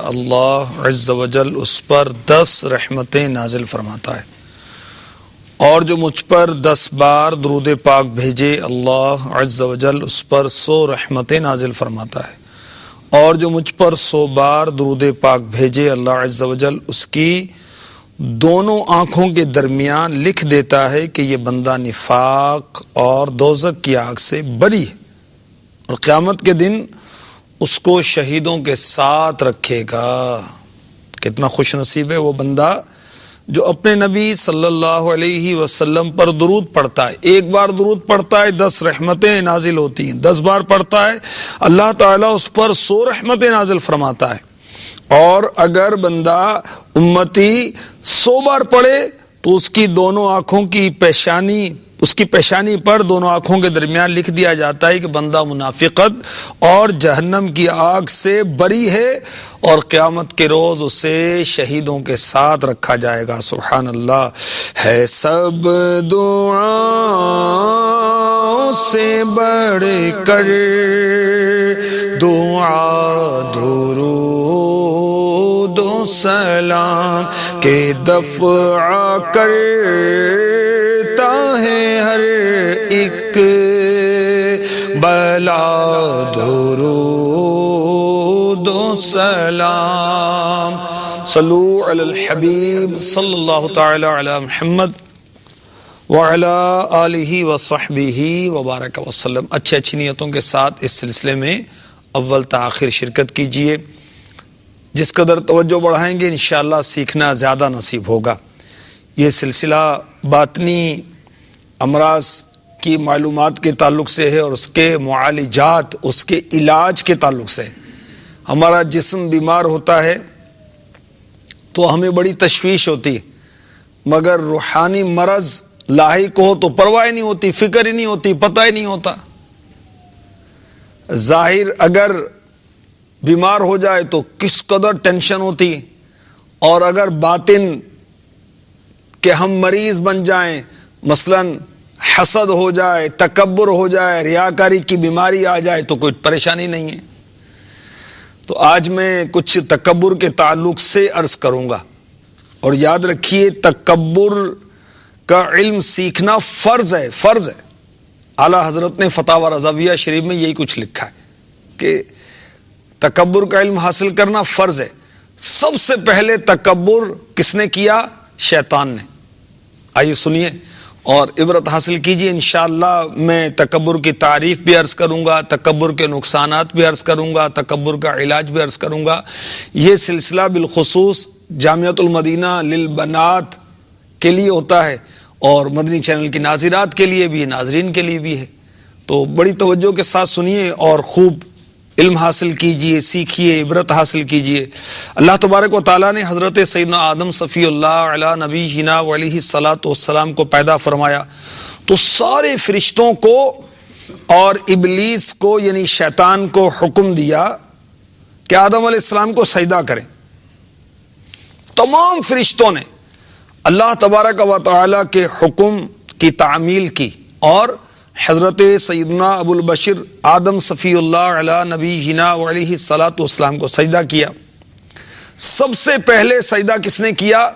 اللہ عز و جل اس پر 10 رحمتیں نازل فرماتا ہے، اور جو مجھ پر 10 بار درود پاک بھیجے اللہ عز و جل اس پر 100 رحمتیں نازل فرماتا ہے، اور جو مجھ پر 100 بار درود پاک بھیجے اللہ عز و جل اس کی دونوں آنکھوں کے درمیان لکھ دیتا ہے کہ یہ بندہ نفاق اور دوزخ کی آگ سے بری ہے، اور قیامت کے دن اس کو شہیدوں کے ساتھ رکھے گا۔ کتنا خوش نصیب ہے وہ بندہ جو اپنے نبی صلی اللہ علیہ وسلم پر درود پڑھتا ہے۔ ایک بار درود پڑھتا ہے 10 رحمتیں نازل ہوتی ہیں، 10 بار پڑھتا ہے اللہ تعالیٰ اس پر 100 رحمتیں نازل فرماتا ہے، اور اگر بندہ امتی 100 بار پڑھے تو اس کی دونوں آنکھوں کی پیشانی، اس کی پیشانی پر دونوں آنکھوں کے درمیان لکھ دیا جاتا ہے کہ بندہ منافقت اور جہنم کی آگ سے بری ہے، اور قیامت کے روز اسے شہیدوں کے ساتھ رکھا جائے گا۔ سبحان اللہ۔ ہے سب دعاؤں سے بڑھ کر دعا درود و سلام کے دفع کرتا ہے ہر ایک بلا، درود و سلام۔ صلو علی الحبیب صلی اللہ تعالی علی محمد وعلی آلہ وصحبہ وبارک وسلم۔ اچھی نیتوں کے ساتھ اس سلسلے میں اول تاخیر شرکت کیجیے، جس قدر توجہ بڑھائیں گے انشاءاللہ سیکھنا زیادہ نصیب ہوگا۔ یہ سلسلہ باطنی امراض کی معلومات کے تعلق سے ہے، اور اس کے معالجات، اس کے علاج کے تعلق سے۔ ہمارا جسم بیمار ہوتا ہے تو ہمیں بڑی تشویش ہوتی، مگر روحانی مرض لاحق ہو تو پرواہ نہیں ہوتی، فکر ہی نہیں ہوتی، پتہ ہی نہیں ہوتا۔ ظاہر اگر بیمار ہو جائے تو کس قدر ٹینشن ہوتی، اور اگر باطن کہ ہم مریض بن جائیں، مثلا حسد ہو جائے، تکبر ہو جائے، ریاکاری کی بیماری آ جائے تو کوئی پریشانی نہیں ہے۔ تو آج میں کچھ تکبر کے تعلق سے عرض کروں گا، اور یاد رکھیے تکبر کا علم سیکھنا فرض ہے، فرض ہے۔ اعلیٰ حضرت نے فتاوی رضویہ شریف میں یہی کچھ لکھا ہے کہ تکبر کا علم حاصل کرنا فرض ہے۔ سب سے پہلے تکبر کس نے کیا؟ شیطان نے۔ آئیے سنیے اور عبرت حاصل کیجیے۔ انشاءاللہ میں تکبر کی تعریف بھی عرض کروں گا، تکبر کے نقصانات بھی عرض کروں گا، تکبر کا علاج بھی عرض کروں گا۔ یہ سلسلہ بالخصوص جامعۃ المدینہ للبنات کے لیے ہوتا ہے، اور مدنی چینل کی ناظرات کے لیے بھی، ناظرین کے لیے بھی ہے۔ تو بڑی توجہ کے ساتھ سنیے اور خوب علم حاصل کیجئے، سیکھیے، عبرت حاصل کیجئے۔ اللہ تبارک و تعالیٰ نے حضرت سیدنا آدم صفی اللہ علی نبینا علیہ الصلاۃ والسلام کو پیدا فرمایا تو سارے فرشتوں کو اور ابلیس کو یعنی شیطان کو حکم دیا کہ آدم علیہ السلام کو سجدہ کریں۔ تمام فرشتوں نے اللہ تبارک و تعالیٰ کے حکم کی تعمیل کی، اور حضرت سیدنا ابو البشر آدم صفی اللہ علی نبینا علیہ الصلاۃ والسلام کو سجدہ کیا۔ سب سے پہلے سجدہ کس نے کیا؟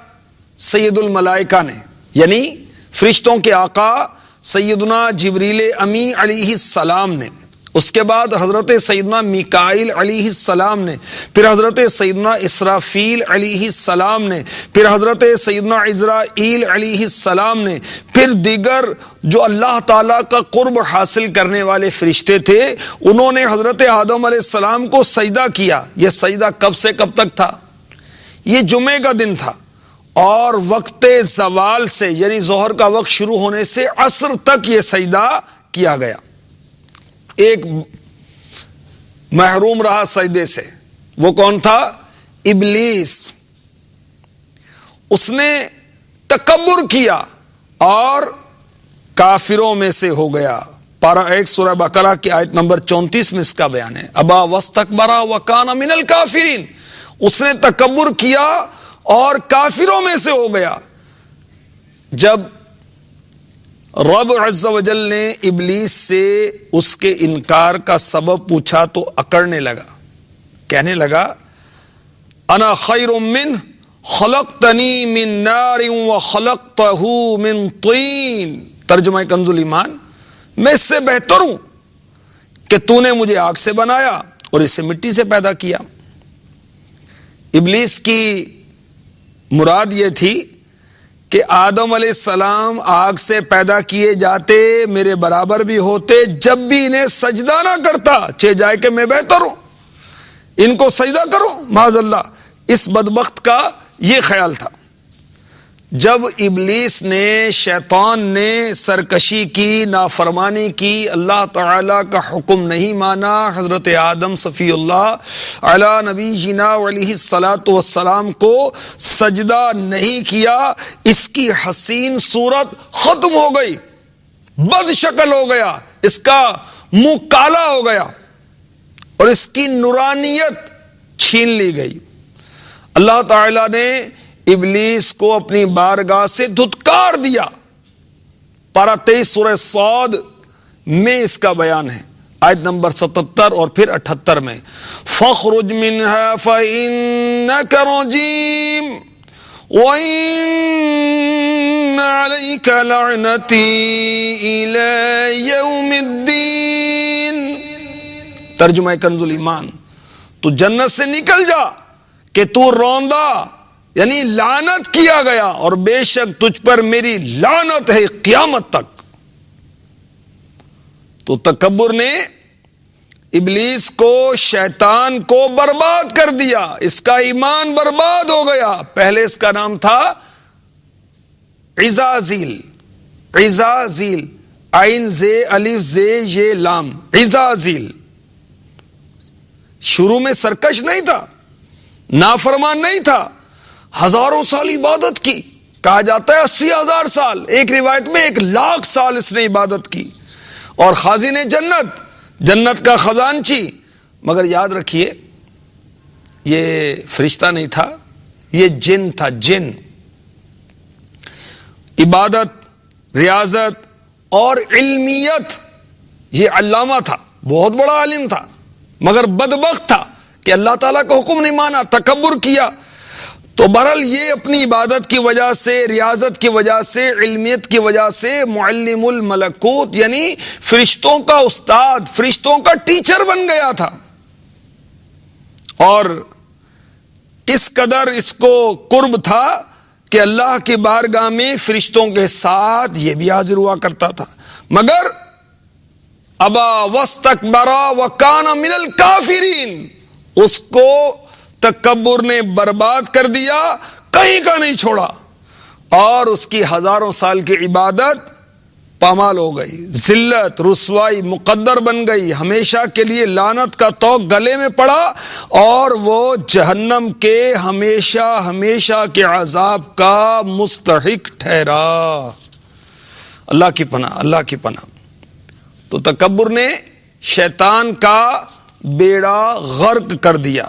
سید الملائکہ نے، یعنی فرشتوں کے آقا سیدنا جبریل امی علیہ السلام نے۔ اس کے بعد حضرت سیدنا میکائیل علیہ السلام نے، پھر حضرت سیدنا اسرافیل علیہ السلام نے، پھر حضرت سیدنا عزرائیل علیہ السلام نے، پھر دیگر جو اللہ تعالیٰ کا قرب حاصل کرنے والے فرشتے تھے انہوں نے حضرت آدم علیہ السلام کو سجدہ کیا۔ یہ سجدہ کب سے کب تک تھا؟ یہ جمعے کا دن تھا، اور وقت زوال سے یعنی ظہر کا وقت شروع ہونے سے عصر تک یہ سجدہ کیا گیا۔ ایک محروم رہا سجدے سے، وہ کون تھا؟ ابلیس۔ اس نے تکبر کیا اور کافروں میں سے ہو گیا۔ پارہ 1 سورہ بقرہ کی آیت نمبر 34 میں اس کا بیان ہے۔ ابا واستکبر وکان من الکافرین۔ اس نے تکبر کیا اور کافروں میں سے ہو گیا۔ جب رب عز و جل نے ابلیس سے اس کے انکار کا سبب پوچھا تو اکڑنے لگا، کہنے لگا انا خیر منہ خلقتنی من نار وخلقتہ من طین. ترجمہ کنز الایمان، میں اس سے بہتر ہوں کہ تو نے مجھے آگ سے بنایا اور اسے مٹی سے پیدا کیا. ابلیس کی مراد یہ تھی کہ آدم علیہ السلام آگ سے پیدا کیے جاتے میرے برابر بھی ہوتے، جب بھی انہیں سجدہ نہ کرتا چہ جائے کہ میں بہتر ہوں، ان کو سجدہ کرو. معاذ اللہ، اس بدبخت کا یہ خیال تھا. جب ابلیس نے، شیطان نے سرکشی کی، نافرمانی کی، اللہ تعالیٰ کا حکم نہیں مانا، حضرت آدم صفی اللہ علی نبی جنا علیہ الصلاۃ والسلام کو سجدہ نہیں کیا، اس کی حسین صورت ختم ہو گئی، بد شکل ہو گیا، اس کا منہ کالا ہو گیا اور اس کی نورانیت چھین لی گئی. اللہ تعالیٰ نے ابلیس کو اپنی بارگاہ سے دھتکار دیا. پارہ 23 سورہ صاد میں اس کا بیان ہے، آیت نمبر 77 اور پھر 78 میں. فَاخْرُجْ مِنْهَا فَإِنَّكَ رَجِيمٌ وَإِنَّ عَلَيْكَ لَعْنَتِي إِلَى يَوْمِ الدِّينِ. ترجمہ کنز الایمان، تو جنت سے نکل جا کہ تو روندہ، یعنی لعنت کیا گیا، اور بے شک تجھ پر میری لعنت ہے قیامت تک. تو تکبر نے ابلیس کو، شیطان کو برباد کر دیا، اس کا ایمان برباد ہو گیا. پہلے اس کا نام تھا عزازیل. عزازیل، عین زے الف زے یہ لام، عزازیل. شروع میں سرکش نہیں تھا، نافرمان نہیں تھا، ہزاروں سال عبادت کی، کہا جاتا ہے 80,000 سال، ایک روایت میں 1,00,000 سال اس نے عبادت کی، اور خازن جنت، جنت کا خزانچی. مگر یاد رکھیے یہ فرشتہ نہیں تھا، یہ جن تھا، جن. عبادت، ریاضت اور علمیت، یہ علامہ تھا، بہت بڑا عالم تھا، مگر بدبخت تھا کہ اللہ تعالیٰ کا حکم نہیں مانا، تکبر کیا. تو بہرحال یہ اپنی عبادت کی وجہ سے، ریاضت کی وجہ سے، علمیت کی وجہ سے معلم الملکوت، یعنی فرشتوں کا استاد، فرشتوں کا ٹیچر بن گیا تھا. اور اس قدر اس کو قرب تھا کہ اللہ کی بارگاہ میں فرشتوں کے ساتھ یہ بھی حاضر ہوا کرتا تھا. مگر ابا واستکبر وکان من الکافرین، اس کو تکبر نے برباد کر دیا، کہیں کا نہیں چھوڑا، اور اس کی ہزاروں سال کی عبادت پامال ہو گئی، ذلت، رسوائی مقدر بن گئی، ہمیشہ کے لیے لعنت کا طوق گلے میں پڑا، اور وہ جہنم کے ہمیشہ ہمیشہ کے عذاب کا مستحق ٹھہرا. اللہ کی پناہ، اللہ کی پناہ. تو تکبر نے شیطان کا بیڑا غرق کر دیا.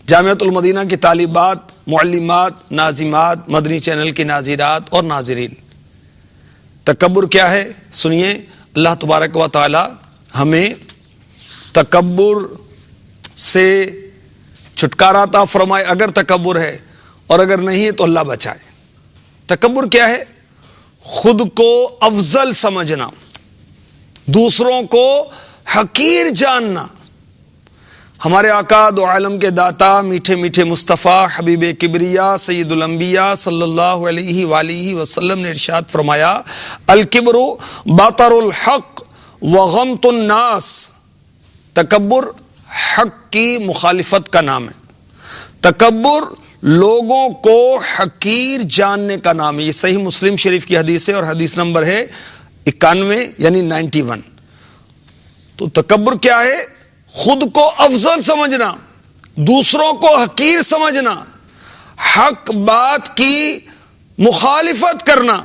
جامعۃ المدینہ کی طالبات، معلمات، ناظمات، مدنی چینل کی ناظرات اور ناظرین، تکبر کیا ہے سنیے. اللہ تبارک و تعالی ہمیں تکبر سے چھٹکارا عطا فرمائے، اگر تکبر ہے، اور اگر نہیں ہے تو اللہ بچائے. تکبر کیا ہے؟ خود کو افضل سمجھنا، دوسروں کو حقیر جاننا. ہمارے آقا دو عالم کے داتا، میٹھے میٹھے مصطفیٰ، حبیب کبریا، سید الانبیاء صلی اللہ علیہ وآلہ وسلم نے ارشاد فرمایا، الکبر باطر الحق وغمط الناس. تکبر حق کی مخالفت کا نام ہے. تکبر لوگوں کو حقیر جاننے کا نام ہے. یہ صحیح مسلم شریف کی حدیث ہے، اور حدیث نمبر ہے 91 یعنی 91. تو تکبر کیا ہے؟ خود کو افضل سمجھنا، دوسروں کو حقیر سمجھنا، حق بات کی مخالفت کرنا.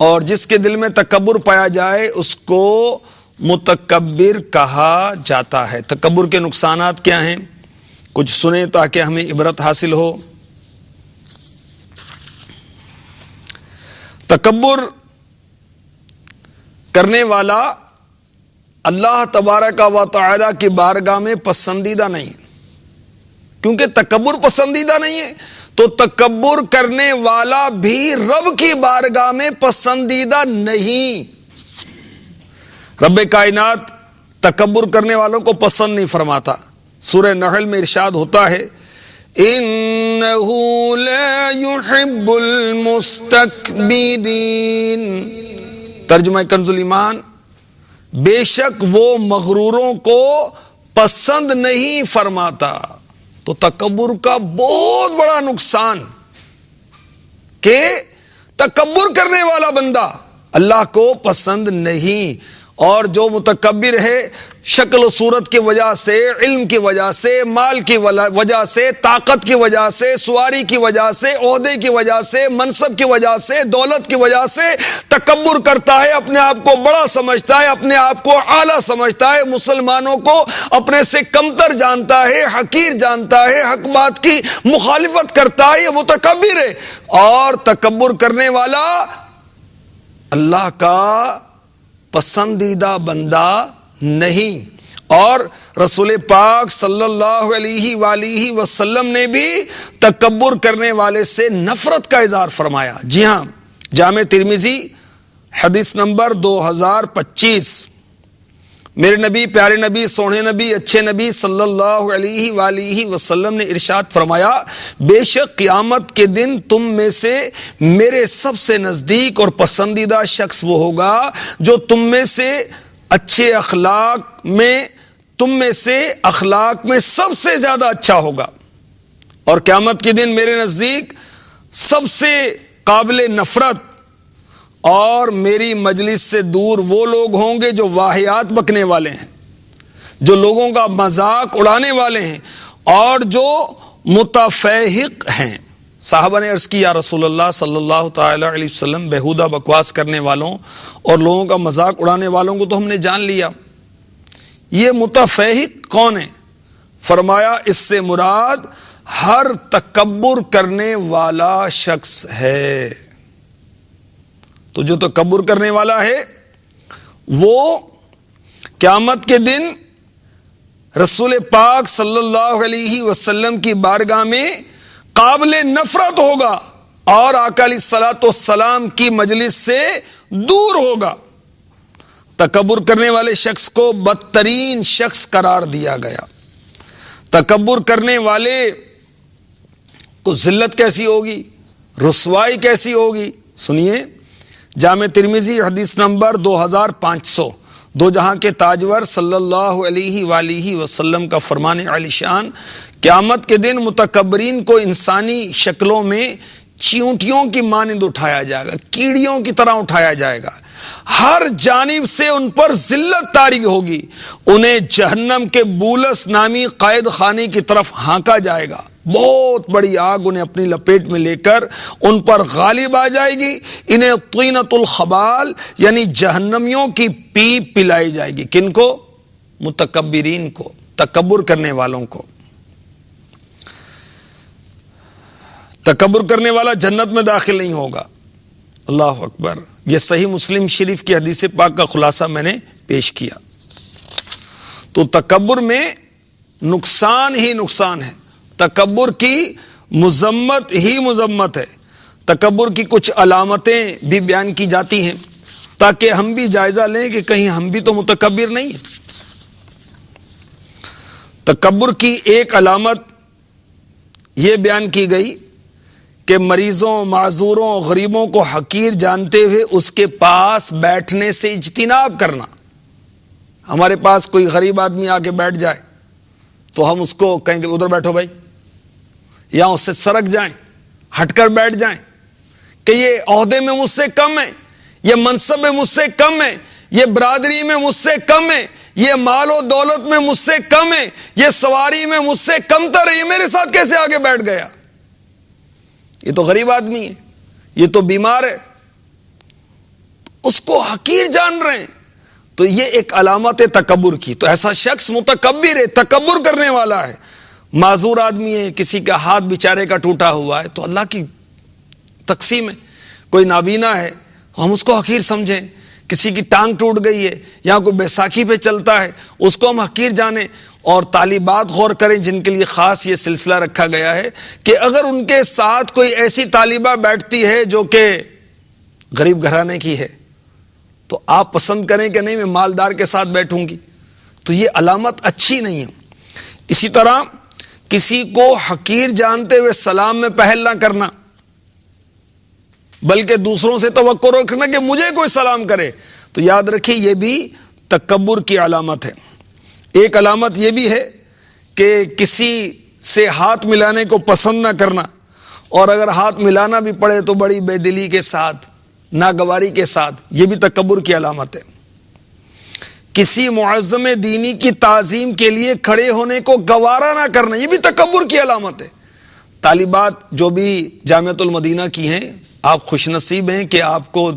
اور جس کے دل میں تکبر پایا جائے اس کو متکبر کہا جاتا ہے. تکبر کے نقصانات کیا ہیں؟ کچھ سنیں تاکہ ہمیں عبرت حاصل ہو. تکبر کرنے والا اللہ تبارک و تعالی کی بارگاہ میں پسندیدہ نہیں. کیونکہ تکبر پسندیدہ نہیں ہے، تو تکبر کرنے والا بھی رب کی بارگاہ میں پسندیدہ نہیں۔ رب کائنات تکبر کرنے والوں کو پسند نہیں فرماتا۔ سورہ نحل میں ارشاد ہوتا ہے اِنَّهُ لَا يُحِبُّ الْمُسْتَكْبِرِينَ، ترجمہ کنز الایمان، بے شک وہ مغروروں کو پسند نہیں فرماتا۔ تو تکبر کا بہت بڑا نقصان کہ تکبر کرنے والا بندہ اللہ کو پسند نہیں، اور جو متکبر ہے شکل و صورت کی وجہ سے، علم کی وجہ سے، مال کی وجہ سے، طاقت کی وجہ سے، سواری کی وجہ سے، عہدے کی وجہ سے، منصب کی وجہ سے، دولت کی وجہ سے تکبر کرتا ہے، اپنے آپ کو بڑا سمجھتا ہے، اپنے آپ کو اعلیٰ سمجھتا ہے، مسلمانوں کو اپنے سے کمتر جانتا ہے، حقیر جانتا ہے، حق بات کی مخالفت کرتا ہے، یہ متکبر ہے۔ اور تکبر کرنے والا اللہ کا پسندیدہ بندہ نہیں۔ اور رسول پاک صلی اللہ علیہ وآلہ وسلم نے بھی تکبر کرنے والے سے نفرت کا اظہار فرمایا۔ جی ہاں، جامع ترمذی حدیث نمبر 2025، میرے نبی، پیارے نبی، سونے نبی، اچھے نبی صلی اللہ علیہ وآلہ وسلم نے ارشاد فرمایا، بے شک قیامت کے دن تم میں سے میرے سب سے نزدیک اور پسندیدہ شخص وہ ہوگا جو تم میں سے اچھے اخلاق میں، تم میں سے اخلاق میں سب سے زیادہ اچھا ہوگا، اور قیامت کے دن میرے نزدیک سب سے قابل نفرت اور میری مجلس سے دور وہ لوگ ہوں گے جو واہیات بکنے والے ہیں، جو لوگوں کا مذاق اڑانے والے ہیں، اور جو متفیہق ہیں۔ صحابہ نے عرض کی یا رسول اللہ صلی اللہ تعالی علیہ وسلم، بیہودہ بکواس کرنے والوں اور لوگوں کا مذاق اڑانے والوں کو تو ہم نے جان لیا، یہ متفیہق کون ہے؟ فرمایا اس سے مراد ہر تکبر کرنے والا شخص ہے۔ تو جو تکبر کرنے والا ہے وہ قیامت کے دن رسول پاک صلی اللہ علیہ وسلم کی بارگاہ میں قابل نفرت ہوگا، اور آقا علیہ الصلوۃ والسلام کی مجلس سے دور ہوگا۔ تکبر کرنے والے شخص کو بدترین شخص قرار دیا گیا۔ تکبر کرنے والے کو ذلت کیسی ہوگی، رسوائی کیسی ہوگی؟ سنیے، جامع ترمذی حدیث نمبر 2500، دو جہاں کے تاجور صلی اللہ علیہ وآلہ وسلم کا فرمان عالی شان، قیامت کے دن متکبرین کو انسانی شکلوں میں چیونٹیوں کی مانند اٹھایا جائے گا، کیڑیوں کی طرح اٹھایا جائے گا، ہر جانب سے ان پر ذلت طاری ہوگی، انہیں جہنم کے بولس نامی قید خانے کی طرف ہانکا جائے گا، بہت بڑی آگ انہیں اپنی لپیٹ میں لے کر ان پر غالب آ جائے گی، انہیں طینۃ الخبال یعنی جہنمیوں کی پیپ پلائی جائے گی۔ کن کو؟ متکبرین کو، تکبر کرنے والوں کو۔ تکبر کرنے والا جنت میں داخل نہیں ہوگا۔ اللہ اکبر۔ یہ صحیح مسلم شریف کی حدیث پاک کا خلاصہ میں نے پیش کیا۔ تو تکبر میں نقصان ہی نقصان ہے، تکبر کی مذمت ہی مذمت ہے۔ تکبر کی کچھ علامتیں بھی بیان کی جاتی ہیں تاکہ ہم بھی جائزہ لیں کہ کہیں ہم بھی تو متکبر نہیں ہیں۔ تکبر کی ایک علامت یہ بیان کی گئی کہ مریضوں، معذوروں، غریبوں کو حقیر جانتے ہوئے اس کے پاس بیٹھنے سے اجتناب کرنا۔ ہمارے پاس کوئی غریب آدمی آ کے بیٹھ جائے تو ہم اس کو کہیں گے ادھر بیٹھو بھائی، یا اس سے سرک جائیں، ہٹ کر بیٹھ جائیں کہ یہ عہدے میں مجھ سے کم ہے، یہ منصب میں مجھ سے کم ہے، یہ برادری میں مجھ سے کم ہے، یہ مال و دولت میں مجھ سے کم ہے، یہ سواری میں مجھ سے کم تر ہے، یہ میرے ساتھ کیسے آگے بیٹھ گیا؟ یہ تو غریب آدمی ہے، یہ تو بیمار ہے، اس کو حقیر جان رہے ہیں۔ تو یہ ایک علامت ہے تکبر کی۔ تو ایسا شخص متکبر ہے، تکبر کرنے والا ہے۔ معذور آدمی ہے، کسی کا ہاتھ بیچارے کا ٹوٹا ہوا ہے تو اللہ کی تقسیم ہے، کوئی نابینا ہے ہم اس کو حقیر سمجھیں، کسی کی ٹانگ ٹوٹ گئی ہے یا کوئی بیساکھی پہ چلتا ہے اس کو ہم حقیر جانیں، اور طالبات غور کریں جن کے لیے خاص یہ سلسلہ رکھا گیا ہے کہ اگر ان کے ساتھ کوئی ایسی طالبہ بیٹھتی ہے جو کہ غریب گھرانے کی ہے تو آپ پسند کریں کہ نہیں میں مالدار کے ساتھ بیٹھوں گی، تو یہ علامت اچھی نہیں ہے۔ اسی طرح کسی کو حقیر جانتے ہوئے سلام میں پہل نہ کرنا، بلکہ دوسروں سے توقع رکھنا کہ مجھے کوئی سلام کرے، تو یاد رکھیے یہ بھی تکبر کی علامت ہے۔ ایک علامت یہ بھی ہے کہ کسی سے ہاتھ ملانے کو پسند نہ کرنا، اور اگر ہاتھ ملانا بھی پڑے تو بڑی بے دلی کے ساتھ، ناگواری کے ساتھ، یہ بھی تکبر کی علامت ہے۔ کسی معظم دینی کی تعظیم کے لیے کھڑے ہونے کو گوارا نہ کرنا، یہ بھی تکبر کی علامت ہے۔ طالبات جو بھی جامعۃ المدینہ کی ہیں، آپ خوش نصیب ہیں کہ آپ کو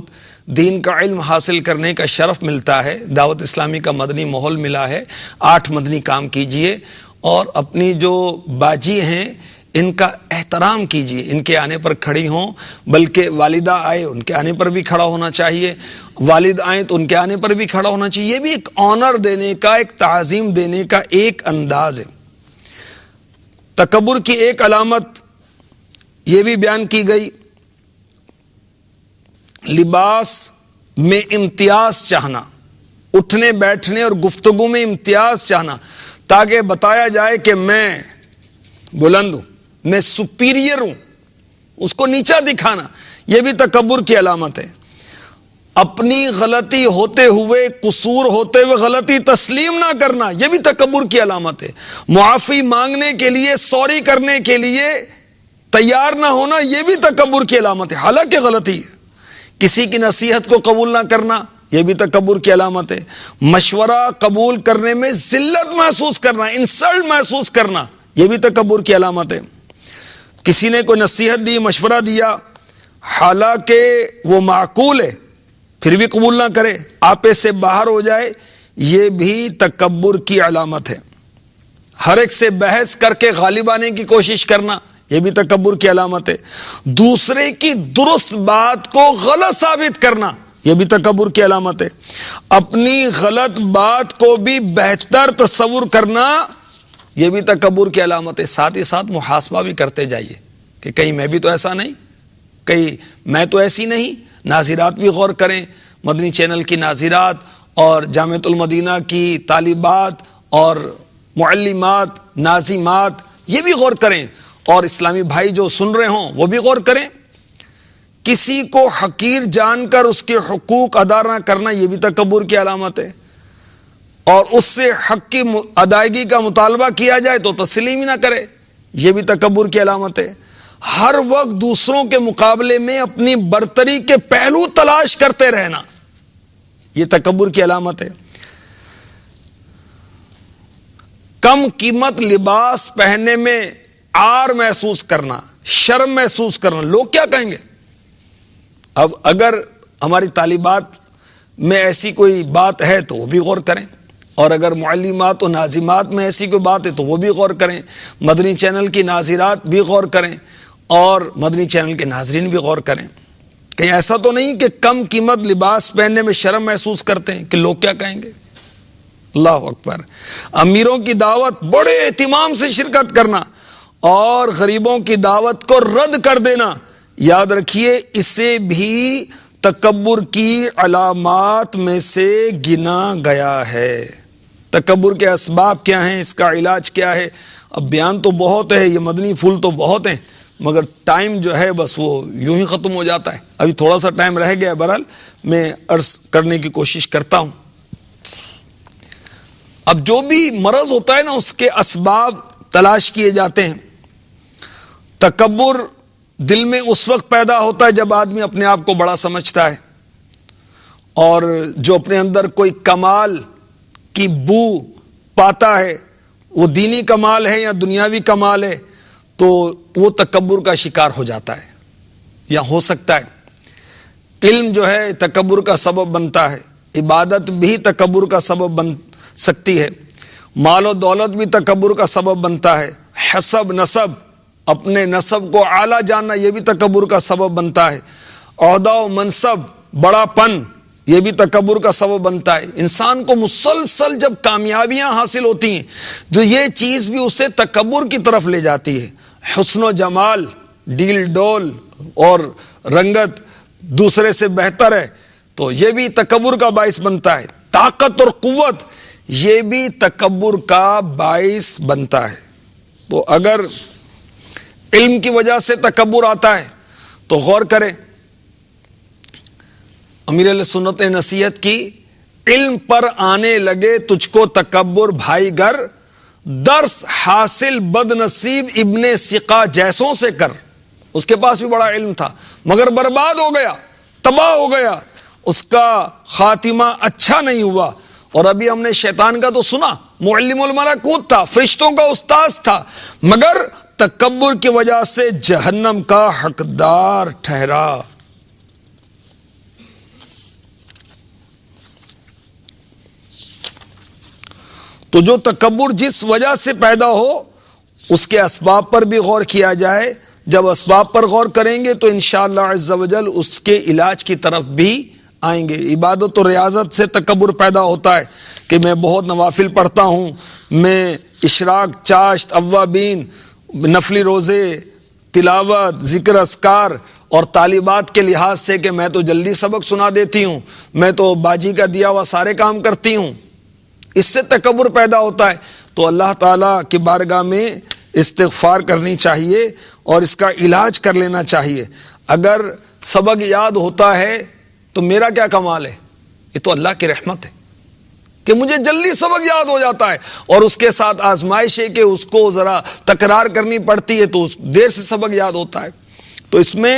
دین کا علم حاصل کرنے کا شرف ملتا ہے، دعوت اسلامی کا مدنی ماحول ملا ہے۔ 8 مدنی کام کیجئے اور اپنی جو باجی ہیں ان کا احترام کیجئے، ان کے آنے پر کھڑی ہوں، بلکہ والدہ آئے ان کے آنے پر بھی کھڑا ہونا چاہیے، والد آئیں تو ان کے آنے پر بھی کھڑا ہونا چاہیے۔ یہ بھی ایک آنر دینے کا، ایک تعظیم دینے کا ایک انداز ہے۔ تکبر کی ایک علامت یہ بھی بیان کی گئی، لباس میں امتیاز چاہنا، اٹھنے بیٹھنے اور گفتگو میں امتیاز چاہنا، تاکہ بتایا جائے کہ میں بلند ہوں، میں سپیریئر ہوں، اس کو نیچا دکھانا، یہ بھی تکبر کی علامت ہے۔ اپنی غلطی ہوتے ہوئے، قصور ہوتے ہوئے غلطی تسلیم نہ کرنا، یہ بھی تکبر کی علامت ہے۔ معافی مانگنے کے لیے، سوری کرنے کے لیے تیار نہ ہونا، یہ بھی تکبر کی علامت ہے، حالانکہ غلطی ہے۔ کسی کی نصیحت کو قبول نہ کرنا، یہ بھی تکبر کی علامت ہے۔ مشورہ قبول کرنے میں ذلت محسوس کرنا، انسلٹ محسوس کرنا، یہ بھی تکبر کی علامت ہے۔ کسی نے کوئی نصیحت دی، مشورہ دیا، حالانکہ وہ معقول ہے، پھر بھی قبول نہ کرے، آپے سے باہر ہو جائے، یہ بھی تکبر کی علامت ہے۔ ہر ایک سے بحث کر کے غالب آنے کی کوشش کرنا، یہ بھی تکبر کی علامت ہے۔ دوسرے کی درست بات کو غلط ثابت کرنا، یہ بھی تکبر کی علامت ہے۔ اپنی غلط بات کو بھی بہتر تصور کرنا، یہ بھی تکبر کی علامت ہے۔ ساتھ ہی ساتھ محاسبہ بھی کرتے جائیے کہ کہیں میں بھی تو ایسا نہیں، کہیں میں تو ایسی نہیں۔ ناظرات بھی غور کریں، مدنی چینل کی ناظرات اور جامعۃ المدینہ کی طالبات اور معلمات، ناظمات، یہ بھی غور کریں، اور اسلامی بھائی جو سن رہے ہوں وہ بھی غور کریں۔ کسی کو حقیر جان کر اس کے حقوق ادا نہ کرنا، یہ بھی تکبر کی علامت ہے، اور اس سے حق کی ادائیگی کا مطالبہ کیا جائے تو تسلیم ہی نہ کرے، یہ بھی تکبر کی علامت ہے۔ ہر وقت دوسروں کے مقابلے میں اپنی برتری کے پہلو تلاش کرتے رہنا، یہ تکبر کی علامت ہے۔ کم قیمت لباس پہننے میں عار محسوس کرنا، شرم محسوس کرنا، لوگ کیا کہیں گے۔ اب اگر ہماری طالبات میں ایسی کوئی بات ہے تو وہ بھی غور کریں، اور اگر معلمات و ناظمات میں ایسی کوئی بات ہے تو وہ بھی غور کریں، مدنی چینل کی ناظرات بھی غور کریں، اور مدنی چینل کے ناظرین بھی غور کریں۔ کہیں ایسا تو نہیں کہ کم قیمت لباس پہننے میں شرم محسوس کرتے ہیں کہ لوگ کیا کہیں گے۔ اللہ اکبر۔ امیروں کی دعوت بڑے اہتمام سے شرکت کرنا اور غریبوں کی دعوت کو رد کر دینا، یاد رکھیے اسے بھی تکبر کی علامات میں سے گنا گیا ہے۔ تکبر کے اسباب کیا ہیں، اس کا علاج کیا ہے؟ اب بیان تو بہت ہے، یہ مدنی پھول تو بہت ہیں، مگر ٹائم جو ہے بس وہ یوں ہی ختم ہو جاتا ہے۔ ابھی تھوڑا سا ٹائم رہ گیا ہے، بہرحال میں عرض کرنے کی کوشش کرتا ہوں۔ اب جو بھی مرض ہوتا ہے نا، اس کے اسباب تلاش کیے جاتے ہیں۔ تکبر دل میں اس وقت پیدا ہوتا ہے جب آدمی اپنے آپ کو بڑا سمجھتا ہے، اور جو اپنے اندر کوئی کمال کی بو پاتا ہے، وہ دینی کمال ہے یا دنیاوی کمال ہے، تو وہ تکبر کا شکار ہو جاتا ہے یا ہو سکتا ہے۔ علم جو ہے تکبر کا سبب بنتا ہے، عبادت بھی تکبر کا سبب بن سکتی ہے، مال و دولت بھی تکبر کا سبب بنتا ہے، حسب نسب، اپنے نسب کو اعلیٰ جاننا، یہ بھی تکبر کا سبب بنتا ہے، عہدہ و منصب، بڑا پن، یہ بھی تکبر کا سبب بنتا ہے. انسان کو مسلسل جب کامیابیاں حاصل ہوتی ہیں تو یہ چیز بھی اسے تکبر کی طرف لے جاتی ہے. حسن و جمال، ڈیل ڈول اور رنگت دوسرے سے بہتر ہے تو یہ بھی تکبر کا باعث بنتا ہے. طاقت اور قوت یہ بھی تکبر کا باعث بنتا ہے. تو اگر علم کی وجہ سے تکبر آتا ہے تو غور کریں. امیر علیہ سنت نے نصیحت کی، علم پر آنے لگے تجھ کو تکبر بھائی گر، درس حاصل بد نصیب ابن سقا جیسوں سے کر. اس کے پاس بھی بڑا علم تھا مگر برباد ہو گیا، تباہ ہو گیا، اس کا خاتمہ اچھا نہیں ہوا. اور ابھی ہم نے شیطان کا تو سنا، معلم الملکوت تھا، فرشتوں کا استاذ تھا، مگر تکبر کی وجہ سے جہنم کا حقدار ٹھہرا. تو جو تکبر جس وجہ سے پیدا ہو اس کے اسباب پر بھی غور کیا جائے. جب اسباب پر غور کریں گے تو انشاءاللہ عز و جل اس کے علاج کی طرف بھی آئیں گے. عبادت و ریاضت سے تکبر پیدا ہوتا ہے کہ میں بہت نوافل پڑھتا ہوں، میں اشراق، چاشت، اوابین، نفلی روزے، تلاوت، ذکر اذکار اور طالبات کے لحاظ سے کہ میں تو جلدی سبق سنا دیتی ہوں، میں تو باجی کا دیا ہوا سارے کام کرتی ہوں، اس سے تکبر پیدا ہوتا ہے. تو اللہ تعالیٰ کی بارگاہ میں استغفار کرنی چاہیے اور اس کا علاج کر لینا چاہیے. اگر سبق یاد ہوتا ہے تو میرا کیا کمال ہے؟ یہ تو اللہ کی رحمت ہے کہ مجھے جلدی سبق یاد ہو جاتا ہے، اور اس کے ساتھ آزمائش ہے کہ اس کو ذرا تکرار کرنی پڑتی ہے تو دیر سے سبق یاد ہوتا ہے. تو اس میں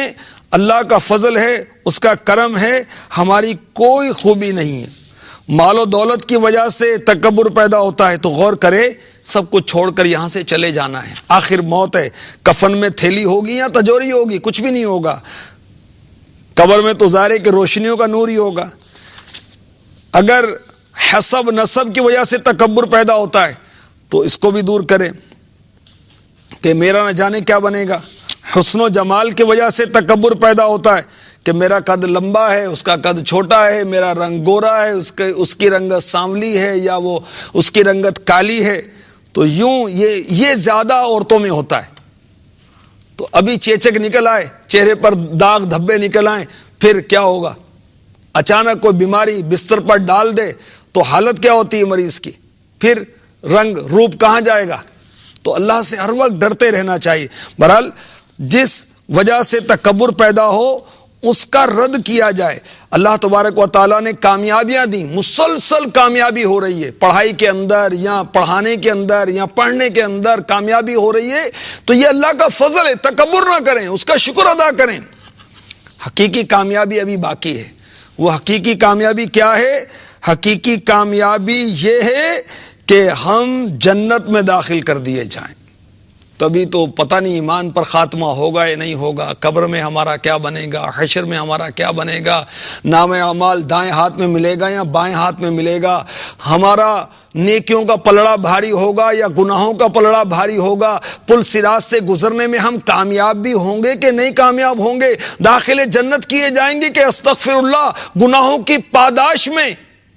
اللہ کا فضل ہے، اس کا کرم ہے، ہماری کوئی خوبی نہیں ہے. مال و دولت کی وجہ سے تکبر پیدا ہوتا ہے تو غور کرے، سب کچھ چھوڑ کر یہاں سے چلے جانا ہے، آخر موت ہے. کفن میں تھیلی ہوگی یا تجوری ہوگی، کچھ بھی نہیں ہوگا. قبر میں تو ظاہر ہے کہ روشنیوں کا نور ہی ہوگا. اگر حسب نسب کی وجہ سے تکبر پیدا ہوتا ہے تو اس کو بھی دور کریں کہ میرا نہ جانے کیا بنے گا. حسن و جمال کی وجہ سے تکبر پیدا ہوتا ہے کہ میرا قد لمبا ہے، اس کا قد چھوٹا ہے، میرا رنگ گورا ہے، اس کی رنگت سانولی ہے یا وہ اس کی رنگت کالی ہے. تو یوں یہ زیادہ عورتوں میں ہوتا ہے. تو ابھی چیچک نکل آئے، چہرے پر داغ دھبے نکل آئیں، پھر کیا ہوگا؟ اچانک کوئی بیماری بستر پر ڈال دے تو حالت کیا ہوتی ہے مریض کی؟ پھر رنگ روپ کہاں جائے گا؟ تو اللہ سے ہر وقت ڈرتے رہنا چاہیے. بہرحال جس وجہ سے تکبر پیدا ہو اس کا رد کیا جائے. اللہ تبارک و تعالیٰ نے کامیابیاں دی، مسلسل کامیابی ہو رہی ہے، پڑھائی کے اندر یا پڑھانے کے اندر یا پڑھنے کے اندر کامیابی ہو رہی ہے. تو یہ اللہ کا فضل ہے، تکبر نہ کریں، اس کا شکر ادا کریں. حقیقی کامیابی ابھی باقی ہے. وہ حقیقی کامیابی کیا ہے؟ حقیقی کامیابی یہ ہے کہ ہم جنت میں داخل کر دیے جائیں. تبھی تو پتہ نہیں ایمان پر خاتمہ ہوگا یا نہیں ہوگا، قبر میں ہمارا کیا بنے گا، حشر میں ہمارا کیا بنے گا، نام اعمال دائیں ہاتھ میں ملے گا یا بائیں ہاتھ میں ملے گا، ہمارا نیکیوں کا پلڑا بھاری ہوگا یا گناہوں کا پلڑا بھاری ہوگا، پل صراط سے گزرنے میں ہم کامیاب بھی ہوں گے کہ نہیں کامیاب ہوں گے، داخل جنت کیے جائیں گے کہ استغفر اللہ گناہوں کی پاداش میں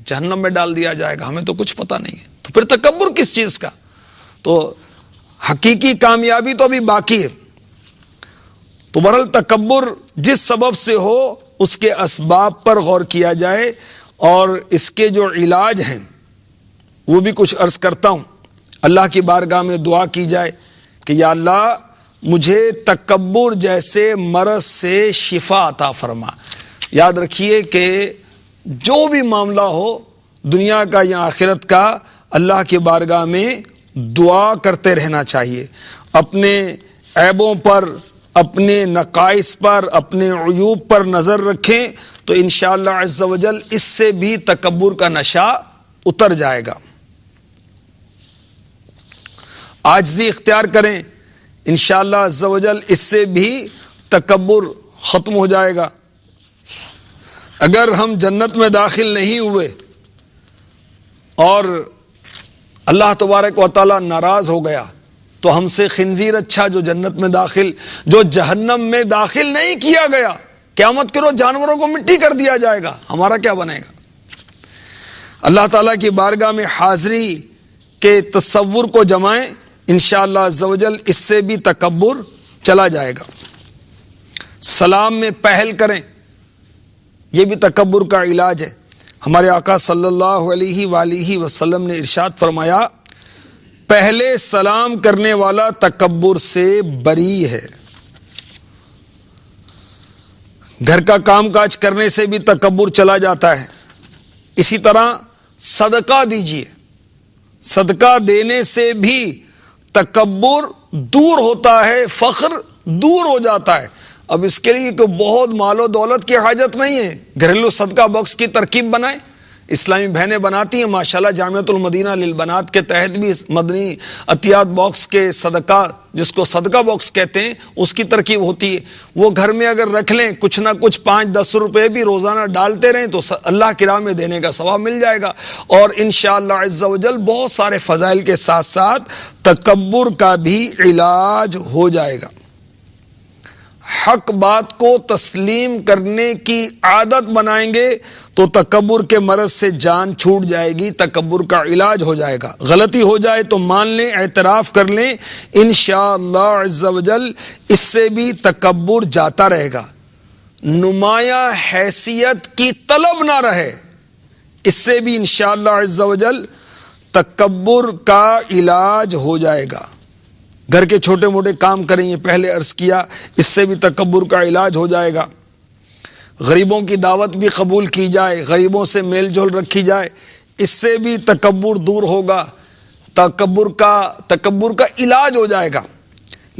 جہنم میں ڈال دیا جائے گا، ہمیں تو کچھ پتہ نہیں ہے. تو پھر تکبر کس چیز کا؟ تو حقیقی کامیابی تو ابھی باقی ہے. تو بہرحال تکبر جس سبب سے ہو اس کے اسباب پر غور کیا جائے اور اس کے جو علاج ہیں وہ بھی کچھ عرض کرتا ہوں. اللہ کی بارگاہ میں دعا کی جائے کہ یا اللہ مجھے تکبر جیسے مرض سے شفا عطا فرما. یاد رکھیے کہ جو بھی معاملہ ہو دنیا کا یا آخرت کا، اللہ کی بارگاہ میں دعا کرتے رہنا چاہیے. اپنے عیبوں پر، اپنے نقائص پر، اپنے عیوب پر نظر رکھیں تو انشاءاللہ عز و جل اس سے بھی تکبر کا نشہ اتر جائے گا. عاجزی اختیار کریں، انشاءاللہ عز و جل اس سے بھی تکبر ختم ہو جائے گا. اگر ہم جنت میں داخل نہیں ہوئے اور اللہ تبارک و تعالیٰ ناراض ہو گیا تو ہم سے خنزیر اچھا جو جنت میں داخل، جو جہنم میں داخل نہیں کیا گیا قیامت کے روز جانوروں کو مٹی کر دیا جائے گا، ہمارا کیا بنے گا؟ اللہ تعالیٰ کی بارگاہ میں حاضری کے تصور کو جمائیں، انشاءاللہ عز و جل اس سے بھی تکبر چلا جائے گا۔ سلام میں پہل کریں، یہ بھی تکبر کا علاج ہے۔ ہمارے آقا صلی اللہ علیہ وآلہ وسلم نے ارشاد فرمایا، پہلے سلام کرنے والا تکبر سے بری ہے۔ گھر کا کام کاج کرنے سے بھی تکبر چلا جاتا ہے۔ اسی طرح صدقہ دیجیے، صدقہ دینے سے بھی تکبر دور ہوتا ہے، فخر دور ہو جاتا ہے۔ اب اس کے لیے کوئی بہت مال و دولت کی حاجت نہیں ہے، گھریلو صدقہ باکس کی ترکیب بنائیں، اسلامی بہنیں بناتی ہیں ماشاءاللہ، جامعۃ المدینہ للبنات کے تحت بھی مدنی عطیات باکس کے صدقہ، جس کو صدقہ باکس کہتے ہیں، اس کی ترکیب ہوتی ہے۔ وہ گھر میں اگر رکھ لیں، کچھ نہ کچھ 5-10 روپے بھی روزانہ ڈالتے رہیں تو اللہ کی راہ میں دینے کا ثواب مل جائے گا، اور انشاءاللہ عز و جل بہت سارے فضائل کے ساتھ ساتھ تکبر کا بھی علاج ہو جائے گا۔ حق بات کو تسلیم کرنے کی عادت بنائیں گے تو تکبر کے مرض سے جان چھوٹ جائے گی، تکبر کا علاج ہو جائے گا۔ غلطی ہو جائے تو مان لیں، اعتراف کر لیں، انشاءاللہ عز و جل اس سے بھی تکبر جاتا رہے گا۔ نمایاں حیثیت کی طلب نہ رہے، اس سے بھی انشاءاللہ عز و جل تکبر کا علاج ہو جائے گا۔ گھر کے چھوٹے موٹے کام کریں، یہ پہلے عرض کیا، اس سے بھی تکبر کا علاج ہو جائے گا۔ غریبوں کی دعوت بھی قبول کی جائے، غریبوں سے میل جول رکھی جائے، اس سے بھی تکبر دور ہوگا، تکبر کا علاج ہو جائے گا۔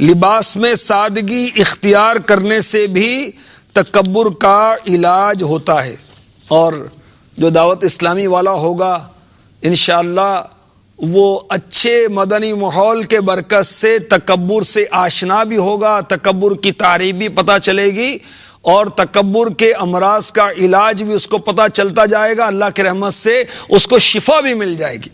لباس میں سادگی اختیار کرنے سے بھی تکبر کا علاج ہوتا ہے، اور جو دعوت اسلامی والا ہوگا انشاءاللہ وہ اچھے مدنی ماحول کے برکت سے تکبر سے آشنا بھی ہوگا، تکبر کی تعریف بھی پتہ چلے گی، اور تکبر کے امراض کا علاج بھی اس کو پتہ چلتا جائے گا، اللہ کی رحمت سے اس کو شفا بھی مل جائے گی۔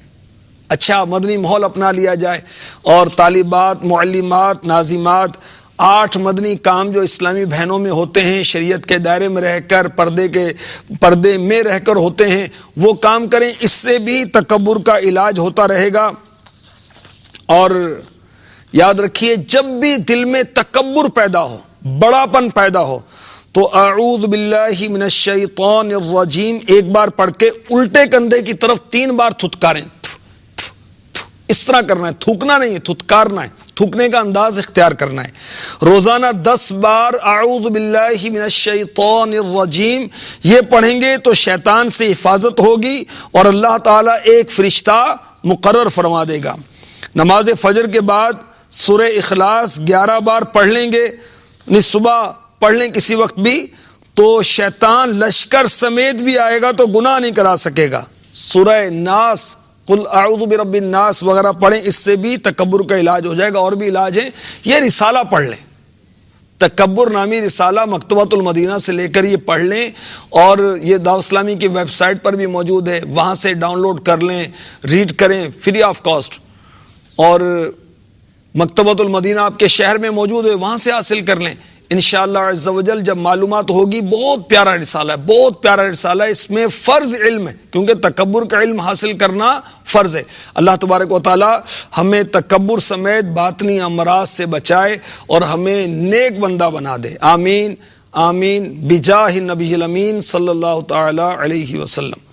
اچھا مدنی ماحول اپنا لیا جائے، اور طالبات، معلمات، ناظمات، 8 مدنی کام جو اسلامی بہنوں میں ہوتے ہیں، شریعت کے دائرے میں رہ کر، پردے میں رہ کر ہوتے ہیں، وہ کام کریں، اس سے بھی تکبر کا علاج ہوتا رہے گا۔ اور یاد رکھیے، جب بھی دل میں تکبر پیدا ہو، بڑاپن پیدا ہو، تو اعوذ باللہ من الشیطان الرجیم ایک بار پڑھ کے الٹے کندھے کی طرف 3 بار تھتکاریں۔ اس طرح کرنا ہے، تھوکنا نہیں ہے، تھتکارنا ہے، تھوکنے کا انداز اختیار کرنا ہے۔ روزانہ 10 بار اعوذ باللہ من الشیطان الرجیم یہ پڑھیں گے تو شیطان سے حفاظت ہوگی، اور اللہ تعالیٰ ایک فرشتہ مقرر فرما دے گا۔ نماز فجر کے بعد سورہ اخلاص 11 بار پڑھ لیں گے، یعنی صبح پڑھ لیں کسی وقت بھی، تو شیطان لشکر سمیت بھی آئے گا تو گناہ نہیں کرا سکے گا۔ سورہ ناس، قل اعوذ برب الناس وغیرہ پڑھیں، اس سے بھی تکبر کا علاج ہو جائے گا۔ اور بھی علاج ہے، یہ رسالہ پڑھ لیں، تکبر نامی رسالہ مکتبۃ المدینہ سے لے کر یہ پڑھ لیں، اور یہ دعوت اسلامی کی ویب سائٹ پر بھی موجود ہے، وہاں سے ڈاؤن لوڈ کر لیں، ریڈ کریں فری آف کاسٹ، اور مکتبۃ المدینہ آپ کے شہر میں موجود ہے، وہاں سے حاصل کر لیں انشاءاللہ عز و جل۔ جب معلومات ہوگی، بہت پیارا رسالہ ہے، بہت پیارا رسالہ ہے، اس میں فرض علم ہے، کیونکہ تکبر کا علم حاصل کرنا فرض ہے۔ اللہ تبارک و تعالی ہمیں تکبر سمیت باطنی امراض سے بچائے اور ہمیں نیک بندہ بنا دے، آمین آمین، بجاہ النبی الامین صلی اللہ تعالی علیہ وسلم۔